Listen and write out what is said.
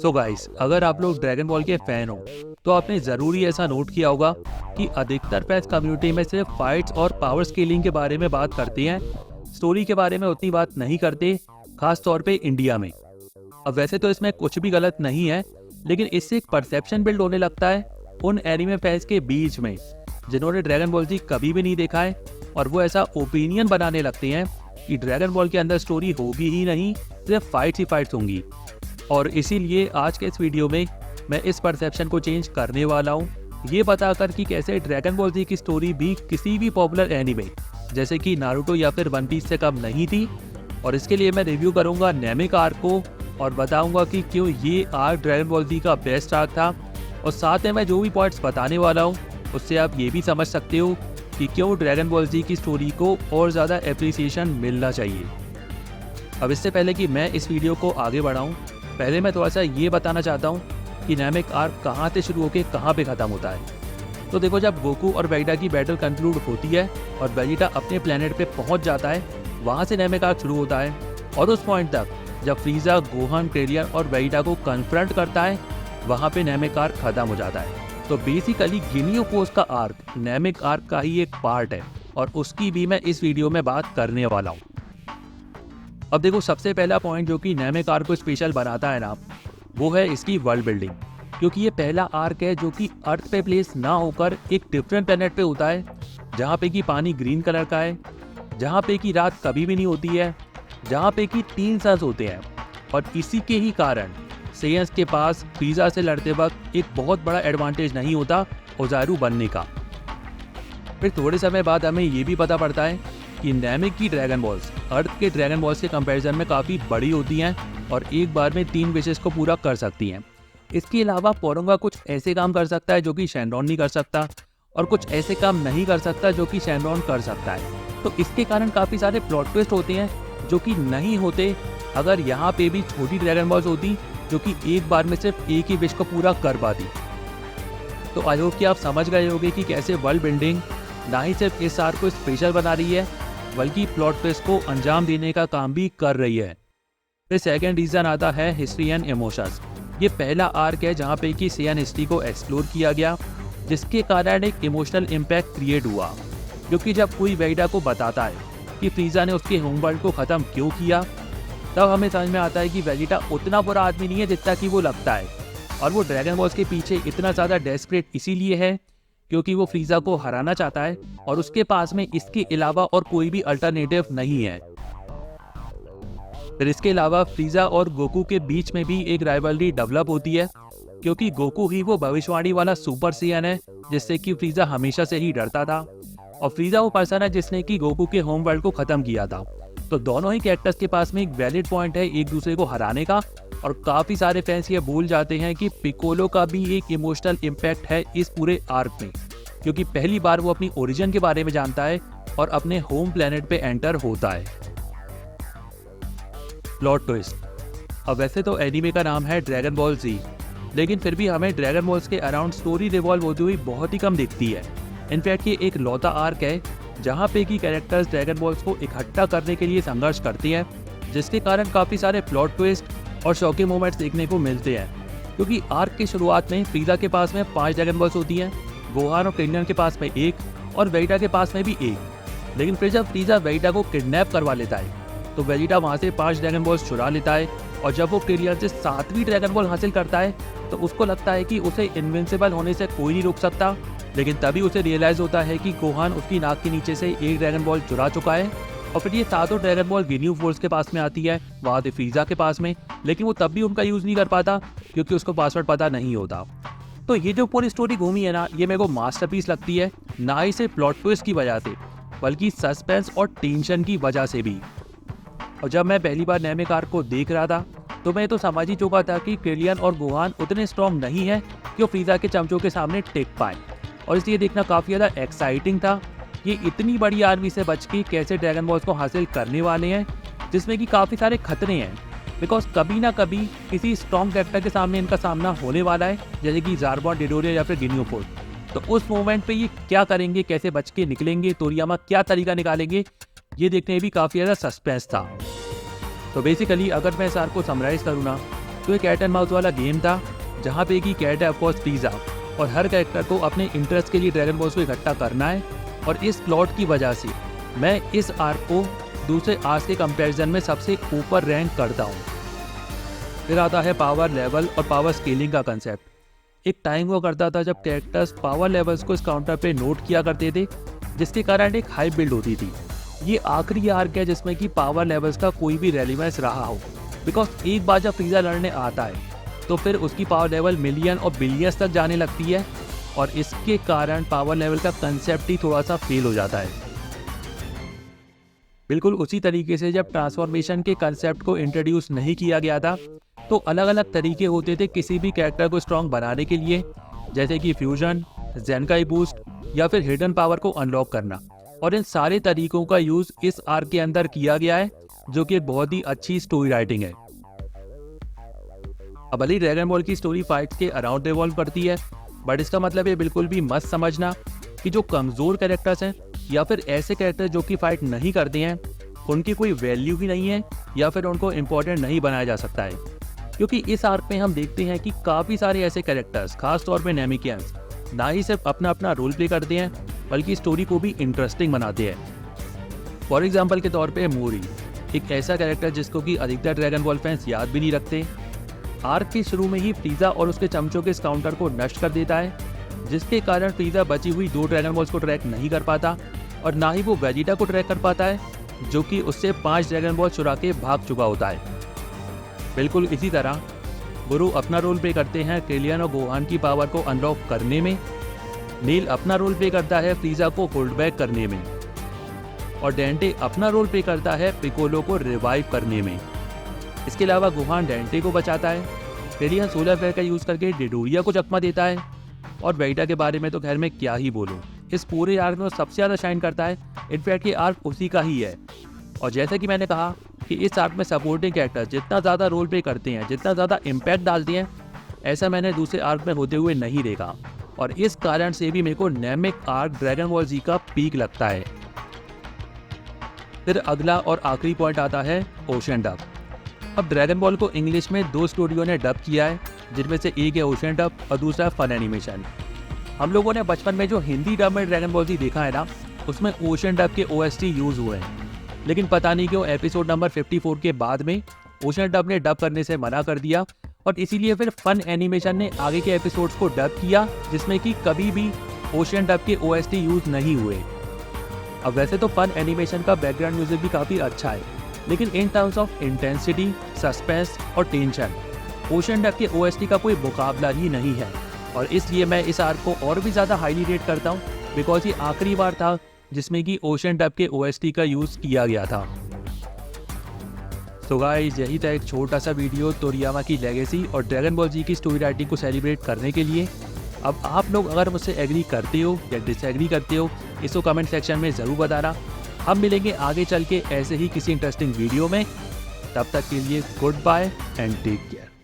So guys, अगर आप लोग ड्रैगन बॉल के फैन हो तो आपने ज़रूरी ऐसा नोट किया होगा कि अधिकतर फैंस कम्युनिटी में सिर्फ फाइट्स और पावर स्केलिंग के बारे में बात करते हैं, स्टोरी के बारे में उतनी बात नहीं करते, खास तौर पे इंडिया में। अब वैसे तो इसमें कुछ भी गलत नहीं है, लेकिन इससे एक परसेप्शन बिल्ड होने लगता है उन एनिमे फैंस के बीच में जिन्होंने ड्रैगन बॉल जी कभी भी नहीं देखा है, और वो ऐसा ओपिनियन बनाने लगते हैं कि ड्रैगन बॉल के अंदर स्टोरी होगी ही नहीं, सिर्फ फाइट्स ही फाइट्स होंगी। और इसीलिए आज के इस वीडियो में मैं इस परसेप्शन को चेंज करने वाला हूँ, ये बताकर कि कैसे ड्रैगन बॉल जी की स्टोरी भी किसी भी पॉपुलर एनिमे जैसे कि नारुतो या फिर वन पीस से कम नहीं थी। और इसके लिए मैं रिव्यू करूंगा नेमिक आर्क को और बताऊंगा कि क्यों ये आर्क ड्रैगन बॉल जी का बेस्ट आर्क था। और साथ में मैं जो भी पॉइंट्स बताने वाला हूँ उससे आप ये भी समझ सकते हो कि क्यों ड्रैगन बॉल जी की स्टोरी को और ज़्यादा एप्रिसिएशन मिलना चाहिए। अब इससे पहले कि मैं इस वीडियो को आगे बढ़ाऊं, पहले मैं थोड़ा सा ये बताना चाहता हूँ कि नेमिक आर्क कहाँ से शुरू होकर कहाँ पे ख़त्म होता है। तो देखो, जब गोकू और वेजिटा की बैटल कंक्लूड होती है और वेजिटा अपने प्लेनेट पे पहुँच जाता है, वहाँ से नेमिक आर्क शुरू होता है। और उस पॉइंट तक जब फ्रीजा, गोहान, क्रेलियन और वेजिटा को कन्फ्रंट करता है, वहाँ पे नेमिक आर्क खत्म हो जाता है। तो बेसिकली गिनियो फोर्स का आर्क नेमिक आर्क का ही एक पार्ट है और उसकी भी मैं इस वीडियो में बात करने वाला हूँ। अब देखो, सबसे पहला पॉइंट जो कि नेमिक आर्क को स्पेशल बनाता है ना, वो है इसकी वर्ल्ड बिल्डिंग। क्योंकि ये पहला आर्क है जो कि अर्थ पे प्लेस ना होकर एक डिफरेंट प्लेनेट पे होता है, जहाँ पे कि पानी ग्रीन कलर का है, जहाँ पे कि रात कभी भी नहीं होती है, जहाँ पे कि 3 सन्स होते हैं। और इसी के ही कारण सेयंस के पास फ्रीजा से लड़ते वक्त एक बहुत बड़ा एडवांटेज नहीं होता ओजारू बनने का। फिर थोड़े समय बाद हमें ये भी पता पड़ता है कि नेमिक की ड्रैगन बॉल्स अर्थ के ड्रैगन बॉल्स के कंपैरिजन में काफ़ी बड़ी होती हैं और एक बार में 3 विशेष को पूरा कर सकती हैं। इसके अलावा पोरंगा कुछ ऐसे काम कर सकता है जो कि शैनरॉन नहीं कर सकता, और कुछ ऐसे काम नहीं कर सकता जो कि शैनरॉन कर सकता है। तो इसके कारण काफ़ी सारे प्लॉट ट्विस्ट होते हैं जो कि नहीं होते अगर यहाँ पे भी छोटी ड्रैगन बॉल्स होती जो कि एक बार में सिर्फ एक ही विश को पूरा कर पाती। तो आई होप कि आप समझ गए होंगे कि कैसे वर्ल्ड बिल्डिंग ना ही सिर्फ इस आर्क को स्पेशल बना रही है, बल्कि प्लॉट ट्विस्ट को अंजाम देने का काम भी कर रही है। फिर सेकंड रीज़न आता है हिस्ट्री एंड इमोशंस। ये पहला आर्क है जहाँ पे कि सेयन हिस्ट्री को एक्सप्लोर किया गया, जिसके कारण एक इमोशनल इम्पैक्ट क्रिएट हुआ। क्योंकि जब कोई वेजिटा को बताता है कि फ्रीजा ने उसके होम वर्ल्ड को ख़त्म क्यों किया, तब हमें समझ में आता है कि वेजिटा उतना बुरा आदमी नहीं है जितना कि वो लगता है। और वो ड्रैगन बॉल्स के पीछे इतना ज़्यादा डेस्परेट इसीलिए है क्योंकि वो फ्रीजा को हराना चाहता है और उसके पास में इसके अलावा और कोई भी अल्टरनेटिव नहीं है। फिर इसके अलावा फ्रीजा और गोकू के बीच में भी एक राइवलरी डेवलप होती है, क्योंकि गोकू ही वो भविष्यवाणी वाला सुपर सेयन है जिससे कि फ्रीजा हमेशा से ही डरता था, और फ्रीजा वो पर्सन है जिसने कि गोकू के होम वर्ल्ड को खत्म किया था। तो दोनों ही कैरेक्टर्स के पास में एक वैलिड पॉइंट है एक दूसरे को हराने का। और काफ़ी सारे फैंस ये भूल जाते हैं कि पिकोलो का भी एक इमोशनल इम्पैक्ट है इस पूरे आर्क में, क्योंकि पहली बार वो अपनी ओरिजिन के बारे में जानता है और अपने होम प्लेनेट पे एंटर होता है। Plot twist. अब वैसे तो एनीमे का नाम है ड्रैगन बॉल जी, लेकिन फिर भी हमें ड्रैगन बॉल्स के अराउंड स्टोरी रिवॉल्व होती हुई बहुत ही कम दिखती है। इनफैक्ट ये एक लौता आर्क है जहाँ पे कि कैरेक्टर्स ड्रैगन बॉल्स को इकट्ठा करने के लिए संघर्ष करते हैं, जिसके कारण काफ़ी सारे प्लॉट ट्विस्ट और शॉकिंग मोमेंट्स देखने को मिलते हैं। क्योंकि आर्क की शुरुआत में फ्रीजा के पास में 5 ड्रैगन बॉल्स होती हैं, गोहान और क्रेलियन के पास में 1 और वेजिटा के पास में भी 1। लेकिन फिर जब फ्रीजा वेजिटा को किडनैप करवा लेता है तो वेजिटा वहाँ से 5 ड्रैगन बॉल्स चुरा लेता है, और जब वो क्रेलियन से 7वीं ड्रैगन बॉल हासिल करता है तो उसको लगता है कि उसे इनविंसिबल होने से कोई नहीं रोक सकता। लेकिन तभी उसे रियलाइज़ होता है कि गोहान उसकी नाक के नीचे से एक ड्रैगन बॉल चुरा चुका है। और फिर ये सातों ड्रैगन बॉल गिनियो फोर्स के पास में आती है, वहाँ से फ्रीजा के पास में, लेकिन वो तब भी उनका यूज़ नहीं कर पाता क्योंकि उसको पासवर्ड पता नहीं होता। तो ये जो पूरी स्टोरी घूमी है ना, ये मेरे को मास्टरपीस लगती है, ना ही सिर्फ प्लॉट ट्विस्ट की वजह से बल्कि सस्पेंस और टेंशन की वजह से भी। और जब मैं पहली बार नेमिक आर्क को देख रहा था तो मैं तो समझ ही चुका था कि क्रेलियन और गोहान उतने स्ट्रॉन्ग नहीं है कि वो फ्रीजा के चमचों के सामने टिक पाए, और इसलिए देखना काफ़ी ज़्यादा एक्साइटिंग था। ये इतनी बड़ी आर्मी से बच के कैसे ड्रैगन बॉल्स को हासिल करने वाले हैं, जिसमें कि काफ़ी सारे खतरे हैं, बिकॉज कभी ना कभी किसी स्ट्रॉन्ग कैरेक्टर के सामने इनका सामना होने वाला है, जैसे कि ज़ारबॉन, डिडोरिया या फिर गिनियो फोर्स। तो उस मोमेंट पे ये क्या करेंगे, कैसे बच के निकलेंगे, तोरियामा क्या तरीका निकालेंगे, ये देखने में भी काफ़ी ज़्यादा सस्पेंस था। तो बेसिकली अगर मैं इस आर्क को समराइज़ करूँ ना, तो ये कैट एंड माउस वाला गेम था जहाँ पे कि कैट है ऑफकोर्स फ्रीजा और हर कैरेक्टर को अपने इंटरेस्ट के लिए ड्रैगन बॉल्स को इकट्ठा करना है। और इस प्लॉट की वजह से मैं इस आर्क को दूसरे आर्क के कंपैरिजन में सबसे ऊपर रैंक करता हूँ। फिर आता है पावर लेवल और पावर स्केलिंग का कंसेप्ट। एक टाइम हुआ करता था जब कैरेक्टर्स पावर लेवल्स को इस काउंटर पे नोट किया करते थे, जिसके कारण एक हाइप बिल्ड होती थी। ये आखिरी आर्क है जिसमें कि पावर लेवल्स का कोई भी रेलिवेंस रहा हो, बिकॉज एक बार जब फ्रीजा लड़ने आता है तो फिर उसकी पावर लेवल मिलियन और बिलियंस तक जाने लगती है और इसके कारण पावर लेवल का कंसेप्ट ही थोड़ा सा फेल हो जाता है। बिल्कुल उसी तरीके से जब ट्रांसफॉर्मेशन के कंसेप्ट को इंट्रोड्यूस नहीं किया गया था तो अलग अलग तरीके होते थे किसी भी कैरेक्टर को स्ट्रॉन्ग बनाने के लिए, जैसे कि फ्यूजन, ज़ेनकाई बूस्ट या फिर हिडन पावर को अनलॉक करना। और इन सारे तरीकों का यूज इस आर्क के अंदर किया गया है, जो कि बहुत ही अच्छी स्टोरी राइटिंग है। अब भले ड्रैगन बॉल की स्टोरी फाइट्स के अराउंड रिवॉल्व करती है, बट इसका मतलब ये बिल्कुल भी मत समझना कि जो कमज़ोर कैरेक्टर्स हैं या फिर ऐसे कैरेक्टर जो कि फाइट नहीं करते हैं उनकी कोई वैल्यू ही नहीं है या फिर उनको इम्पोर्टेंट नहीं बनाया जा सकता है। क्योंकि इस आर्क में हम देखते हैं कि काफ़ी सारे ऐसे कैरेक्टर्स, खास तौर पे नेमिकियंस, ना ही सिर्फ अपना अपना रोल प्ले करते हैं बल्कि स्टोरी को भी इंटरेस्टिंग बनाते हैं। फॉर एग्जाम्पल के तौर पे मोरी, एक ऐसा कैरेक्टर जिसको कि अधिकतर ड्रैगन बॉल फैंस याद भी नहीं रखते। आर्क के शुरू में ही फ्रीजा और उसके चमचों के इस काउंटर को नष्ट कर देता है, जिसके कारण फ्रीजा बची हुई 2 ड्रैगन बॉल्स को ट्रैक नहीं कर पाता और ना ही वो वेजिटा को ट्रैक कर पाता है, जो कि उससे 5 ड्रैगन बॉल चुरा के भाग चुका होता है। बिल्कुल इसी तरह गुरु अपना रोल प्ले करते हैं क्रिलियन और गोहान की पावर को अनलॉक करने में, नील अपना रोल प्ले करता है फ्रीजा को होल्ड बैक करने में, और डेंटे अपना रोल प्ले करता है पिकोलो को रिवाइव करने में। इसके अलावा गोहान डेंटे को बचाता है, क्रिलियन सोलर फ्लेयर का यूज़ करके डिडोरिया को चकमा देता है, और वेजिटा के बारे में तो खैर मैं क्या ही बोलूँ। इस पूरे आर्क में सबसे ज़्यादा शाइन करता है, इनफैक्ट ये आर्क उसी का ही है। और जैसा कि मैंने कहा कि इस आर्क में सपोर्टिंग कैरेक्टर जितना ज़्यादा रोल प्ले करते हैं, जितना ज़्यादा इम्पैक्ट डालते हैं, ऐसा मैंने दूसरे आर्क में होते हुए नहीं देखा। और इस कारण से भी मेरे को नेमिक आर्क ड्रैगन बॉल जी का पीक लगता है। फिर अगला और आखिरी पॉइंट आता है ओशन डब। अब ड्रैगन बॉल को इंग्लिश में 2 स्टूडियो ने डब किया है, जिनमें से एक है ओशन डब और दूसरा फन एनिमेशन। हम लोगों ने बचपन में जो हिंदी डब में ड्रैगन बॉल जी देखा है ना, उसमें ओशन डब के OST यूज़ हुए हैं, लेकिन पता नहीं क्यों एपिसोड नंबर 54 के बाद में ओशन डब ने डब करने से मना कर दिया और इसीलिए फिर फन एनिमेशन ने आगे के एपिसोड्स को डब किया, जिसमें कि कभी भी ओशन डब के OST यूज़ नहीं हुए। अब वैसे तो फन एनिमेशन का बैकग्राउंड म्यूजिक भी काफ़ी अच्छा है, लेकिन in terms of intensity, suspense और टेंशन ओशन डब के OST का कोई मुकाबला ही नहीं है। और इसलिए मैं इस आर्क को और भी ज़्यादा हाईली रेट करता हूँ, बिकॉज ये आखिरी बार था जिसमें कि ओशन डब के OST का यूज़ किया गया था। तो गाइस, यही था एक छोटा सा वीडियो तोरियामा की लेगेसी और ड्रैगन बॉल जी की स्टोरी राइटिंग को सेलिब्रेट करने के लिए। अब आप लोग अगर मुझसे एग्री करते हो या डिसएग्री करते हो, इसको कमेंट सेक्शन में ज़रूर बताना। हम मिलेंगे आगे चल के ऐसे ही किसी इंटरेस्टिंग वीडियो में। तब तक के लिए good bye and take care.